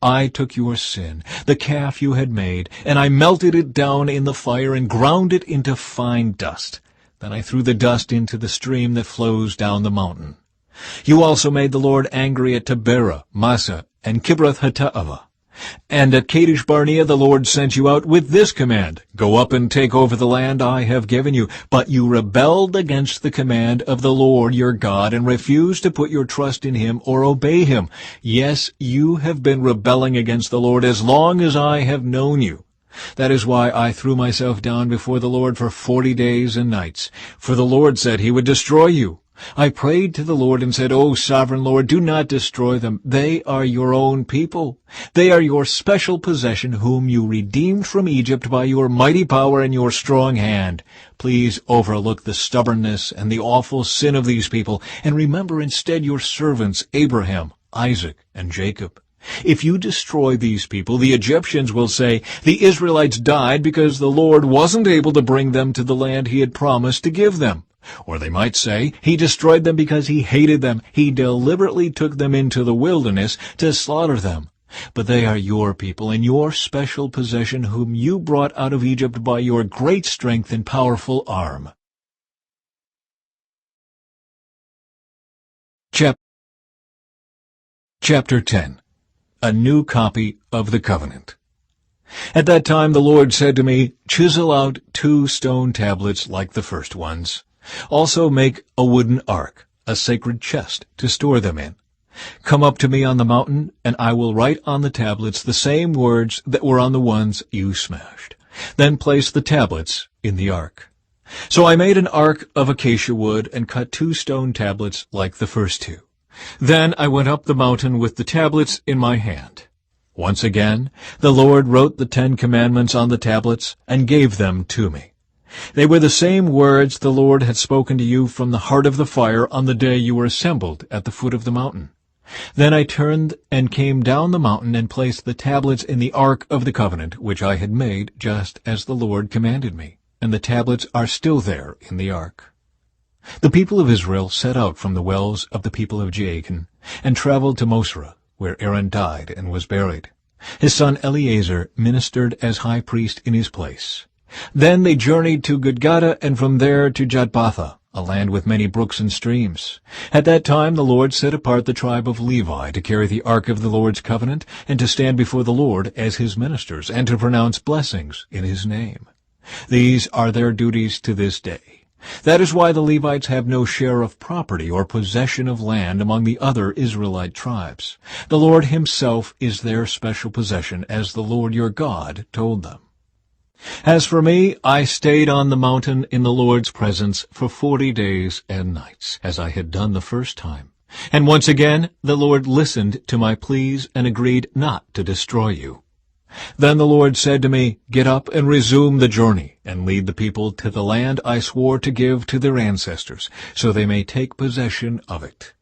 I took your sin, the calf you had made, and I melted it down in the fire and ground it into fine dust. Then I threw the dust into the stream that flows down the mountain. You also made the Lord angry at Taberah, Massah, and Kibroth-Hattaavah. And at Kadesh Barnea the Lord sent you out with this command, Go up and take over the land I have given you. But you rebelled against the command of the Lord your God and refused to put your trust in him or obey him. Yes, you have been rebelling against the Lord as long as I have known you. That is why I threw myself down before the Lord for 40 days and nights. For the Lord said he would destroy you. I prayed to the Lord and said, O sovereign Lord, do not destroy them. They are your own people. They are your special possession, whom you redeemed from Egypt by your mighty power and your strong hand. Please overlook the stubbornness and the awful sin of these people, and remember instead your servants Abraham, Isaac, and Jacob. If you destroy these people, the Egyptians will say, The Israelites died because the Lord wasn't able to bring them to the land he had promised to give them. Or they might say, He destroyed them because he hated them. He deliberately took them into the wilderness to slaughter them. But they are your people and your special possession, whom you brought out of Egypt by your great strength and powerful arm. Chapter 10. A new copy of the covenant. At that time the Lord said to me, Chisel out 2 stone tablets like the first ones. Also make a wooden ark, a sacred chest to store them in. Come up to me on the mountain, and I will write on the tablets the same words that were on the ones you smashed. Then place the tablets in the ark. So I made an ark of acacia wood and cut 2 stone tablets like the first 2. Then I went up the mountain with the tablets in my hand. Once again, the Lord wrote the 10 commandments on the tablets and gave them to me. They were the same words the Lord had spoken to you from the heart of the fire on the day you were assembled at the foot of the mountain. Then I turned and came down the mountain and placed the tablets in the ark of the covenant, which I had made just as the Lord commanded me, and the tablets are still there in the ark. The people of Israel set out from the wells of the people of Jaachan and traveled to Mosera, where Aaron died and was buried. His son Eleazar ministered as high priest in his place. Then they journeyed to Gudgodah and from there to Jotbatha, a land with many brooks and streams. At that time the Lord set apart the tribe of Levi to carry the ark of the Lord's covenant and to stand before the Lord as his ministers and to pronounce blessings in his name. These are their duties to this day. That is why the Levites have no share of property or possession of land among the other Israelite tribes. The Lord himself is their special possession, as the Lord your God told them. As for me, I stayed on the mountain in the Lord's presence for 40 days and nights, as I had done the first time. And once again the Lord listened to my pleas and agreed not to destroy you. Then the Lord said to me, Get up and resume the journey, and lead the people to the land I swore to give to their ancestors, so they may take possession of it.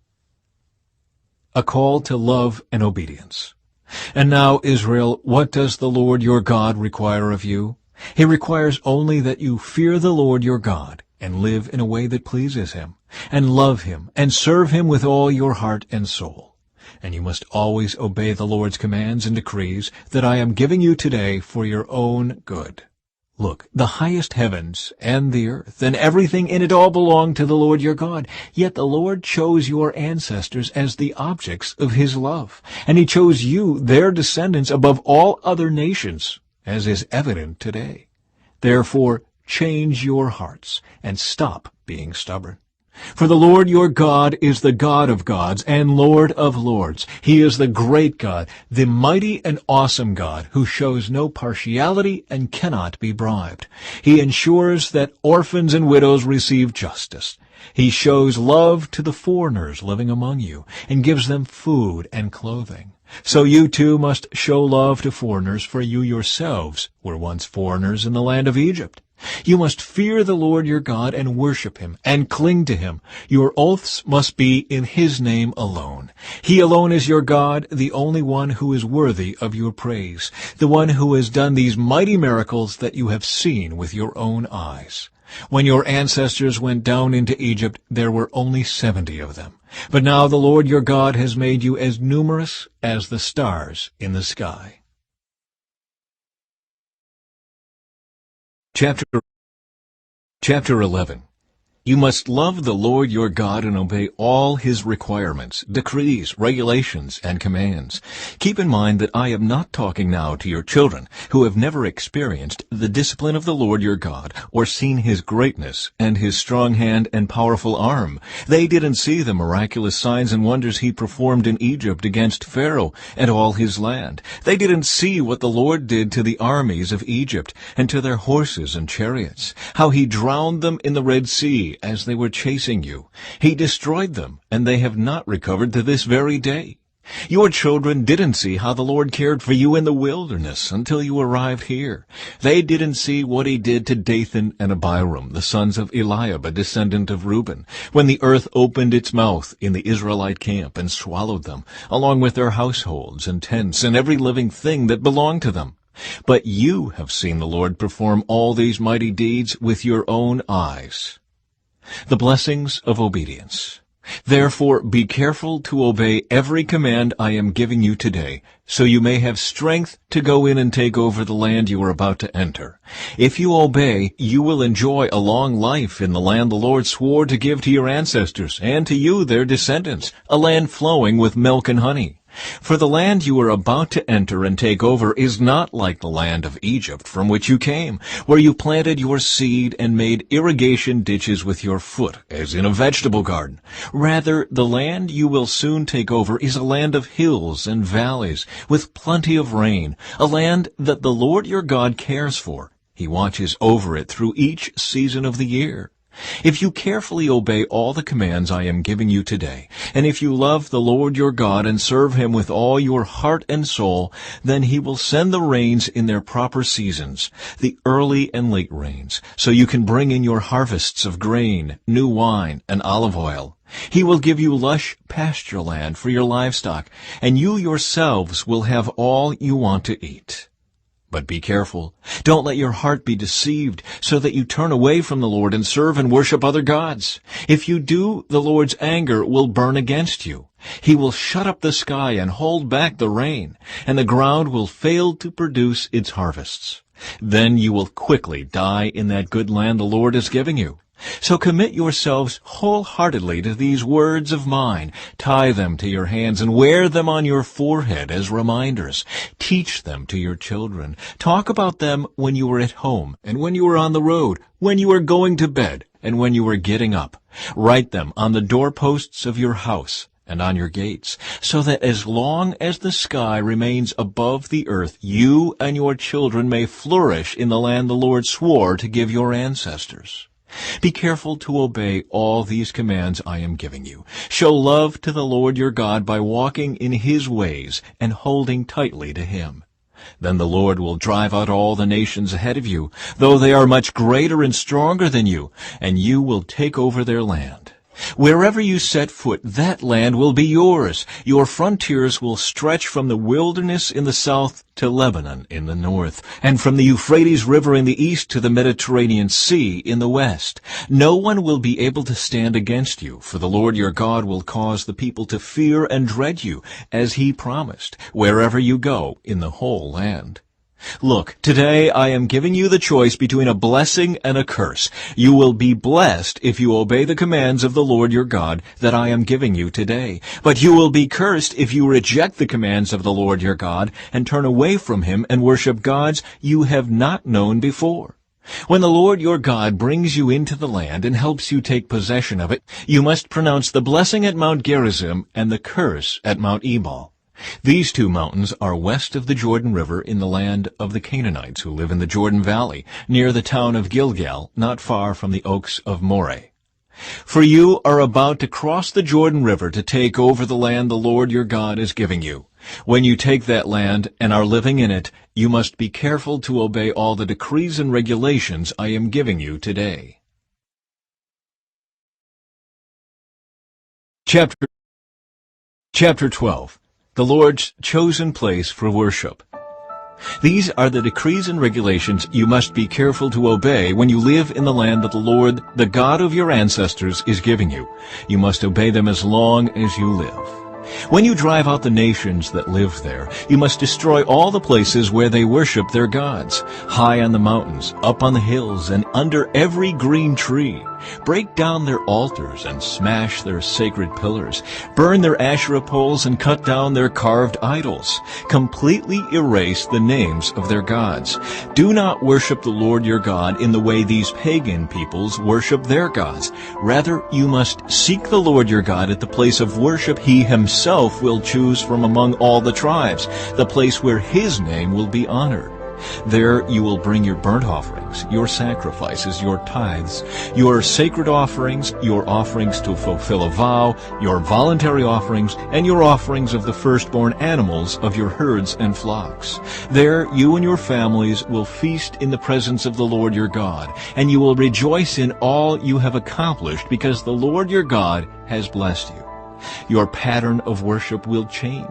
A call to love and obedience. And now, Israel, what does the Lord your God require of you? He requires only that you fear the Lord your God, and live in a way that pleases him, and love him, and serve him with all your heart and soul. And you must always obey the Lord's commands and decrees that I am giving you today for your own good. Look, the highest heavens and the earth and everything in it all belong to the Lord your God. Yet the Lord chose your ancestors as the objects of his love, and he chose you, their descendants, above all other nations, as is evident today. Therefore, change your hearts and stop being stubborn. For the Lord your God is the God of gods and Lord of lords. He is the great God, the mighty and awesome God, who shows no partiality and cannot be bribed. He ensures that orphans and widows receive justice. He shows love to the foreigners living among you and gives them food and clothing. So you too must show love to foreigners, for you yourselves were once foreigners in the land of Egypt. You must fear the Lord your God and worship him and cling to him. Your oaths must be in his name alone. He alone is your God, the only one who is worthy of your praise, the one who has done these mighty miracles that you have seen with your own eyes. When your ancestors went down into Egypt, there were only 70 of them. But now the Lord your God has made you as numerous as the stars in the sky. Chapter 11. You must love the Lord your God and obey all his requirements, decrees, regulations, and commands. Keep in mind that I am not talking now to your children, who have never experienced the discipline of the Lord your God, or seen his greatness and his strong hand and powerful arm. They didn't see the miraculous signs and wonders he performed in Egypt against Pharaoh and all his land. They didn't see what the Lord did to the armies of Egypt and to their horses and chariots, how he drowned them in the Red Sea as they were chasing you. He destroyed them, and they have not recovered to this very day. Your children didn't see how the Lord cared for you in the wilderness until you arrived here. They didn't see what he did to Dathan and Abiram, the sons of Eliab, a descendant of Reuben, when the earth opened its mouth in the Israelite camp and swallowed them, along with their households and tents and every living thing that belonged to them. But you have seen the Lord perform all these mighty deeds with your own eyes. The blessings of obedience. Therefore be careful to obey every command I am giving you today, so you may have strength to go in and take over the land you are about to enter. If you obey, you will enjoy a long life in the land the Lord swore to give to your ancestors and to you their descendants, a land flowing with milk and honey. For the land you are about to enter and take over is not like the land of Egypt from which you came, where you planted your seed and made irrigation ditches with your foot, as in a vegetable garden. Rather, the land you will soon take over is a land of hills and valleys, with plenty of rain, a land that the Lord your God cares for. He watches over it through each season of the year. If you carefully obey all the commands I am giving you today, and if you love the Lord your God and serve him with all your heart and soul, then he will send the rains in their proper seasons, the early and late rains, so you can bring in your harvests of grain, new wine, and olive oil. He will give you lush pasture land for your livestock, and you yourselves will have all you want to eat. But be careful. Don't let your heart be deceived, so that you turn away from the Lord and serve and worship other gods. If you do, the Lord's anger will burn against you. He will shut up the sky and hold back the rain, and the ground will fail to produce its harvests. Then you will quickly die in that good land the Lord is giving you. So commit yourselves wholeheartedly to these words of mine. Tie them to your hands and wear them on your forehead as reminders. Teach them to your children. Talk about them when you are at home and when you are on the road, when you are going to bed and when you are getting up. Write them on the doorposts of your house and on your gates, so that as long as the sky remains above the earth, you and your children may flourish in the land the Lord swore to give your ancestors. Be careful to obey all these commands I am giving you. Show love to the Lord your God by walking in his ways and holding tightly to him. Then the Lord will drive out all the nations ahead of you, though they are much greater and stronger than you, and you will take over their land. Wherever you set foot, that land will be yours. Your frontiers will stretch from the wilderness in the south to Lebanon in the north, and from the Euphrates River in the east to the Mediterranean Sea in the west. No one will be able to stand against you, for the Lord your God will cause the people to fear and dread you, as he promised, wherever you go in the whole land. Look, today I am giving you the choice between a blessing and a curse. You will be blessed if you obey the commands of the Lord your God that I am giving you today. But you will be cursed if you reject the commands of the Lord your God and turn away from him and worship gods you have not known before. When the Lord your God brings you into the land and helps you take possession of it, you must pronounce the blessing at Mount Gerizim and the curse at Mount Ebal. These two mountains are west of the Jordan River in the land of the Canaanites who live in the Jordan Valley, near the town of Gilgal, not far from the oaks of Moreh. For you are about to cross the Jordan River to take over the land the Lord your God is giving you. When you take that land and are living in it, you must be careful to obey all the decrees and regulations I am giving you today. Chapter 12. The Lord's chosen place for worship. These are the decrees and regulations you must be careful to obey when you live in the land that the Lord, the God of your ancestors, is giving you. You must obey them as long as you live. When you drive out the nations that live there, you must destroy all the places where they worship their gods, high on the mountains, up on the hills, and under every green tree. Break down their altars and smash their sacred pillars. Burn their Asherah poles and cut down their carved idols. Completely erase the names of their gods. Do not worship the Lord your God in the way these pagan peoples worship their gods. Rather, you must seek the Lord your God at the place of worship He Himself will choose from among all the tribes, the place where His name will be honored. There you will bring your burnt offerings, your sacrifices, your tithes, your sacred offerings, your offerings to fulfill a vow, your voluntary offerings, and your offerings of the firstborn animals of your herds and flocks. There you and your families will feast in the presence of the Lord your God, and you will rejoice in all you have accomplished because the Lord your God has blessed you. Your pattern of worship will change.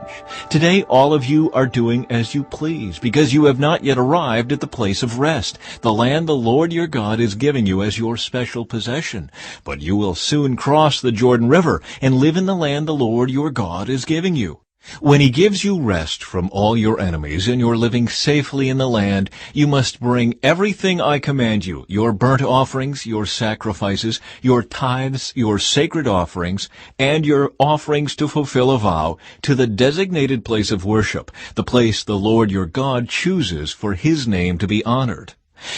Today all of you are doing as you please, because you have not yet arrived at the place of rest, the land the Lord your God is giving you as your special possession. But you will soon cross the Jordan River and live in the land the Lord your God is giving you. When He gives you rest from all your enemies and you're living safely in the land, you must bring everything I command you, your burnt offerings, your sacrifices, your tithes, your sacred offerings, and your offerings to fulfill a vow, to the designated place of worship, the place the Lord your God chooses for His name to be honored.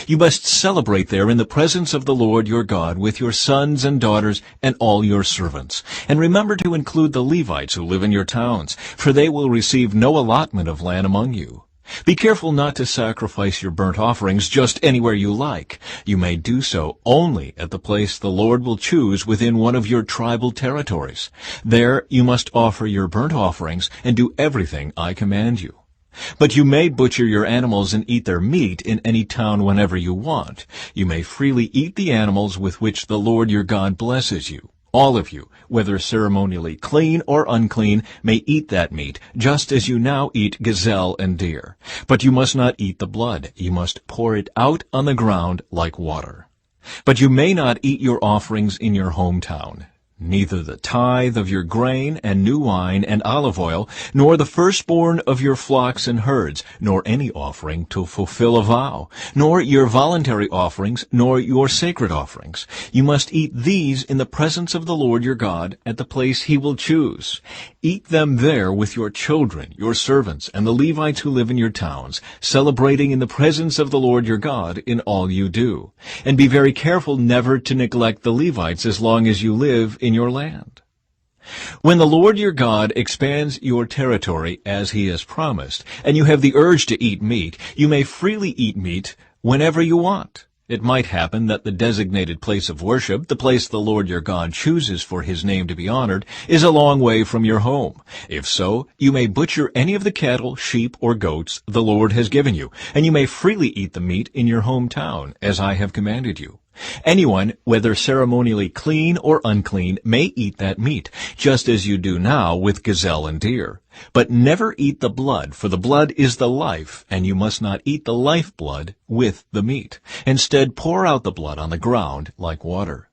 You must celebrate there in the presence of the Lord your God with your sons and daughters and all your servants. And remember to include the Levites who live in your towns, for they will receive no allotment of land among you. Be careful not to sacrifice your burnt offerings just anywhere you like. You may do so only at the place the Lord will choose within one of your tribal territories. There you must offer your burnt offerings and do everything I command you. But you may butcher your animals and eat their meat in any town whenever you want. You may freely eat the animals with which the Lord your God blesses you. All of you, whether ceremonially clean or unclean, may eat that meat, just as you now eat gazelle and deer. But you must not eat the blood. You must pour it out on the ground like water. But you may not eat your offerings in your hometown. Neither the tithe of your grain and new wine and olive oil, nor the firstborn of your flocks and herds, nor any offering to fulfill a vow, nor your voluntary offerings, nor your sacred offerings. You must eat these in the presence of the Lord your God at the place He will choose. Eat them there with your children, your servants, and the Levites who live in your towns, celebrating in the presence of the Lord your God in all you do. And be very careful never to neglect the Levites as long as you live in your land. When the Lord your God expands your territory as He has promised, and you have the urge to eat meat, you may freely eat meat whenever you want. It might happen that the designated place of worship, the place the Lord your God chooses for His name to be honored, is a long way from your home. If so, you may butcher any of the cattle, sheep, or goats the Lord has given you, and you may freely eat the meat in your hometown, as I have commanded you. Anyone, whether ceremonially clean or unclean, may eat that meat, just as you do now with gazelle and deer. But never eat the blood, for the blood is the life, and you must not eat the lifeblood with the meat. Instead, pour out the blood on the ground like water.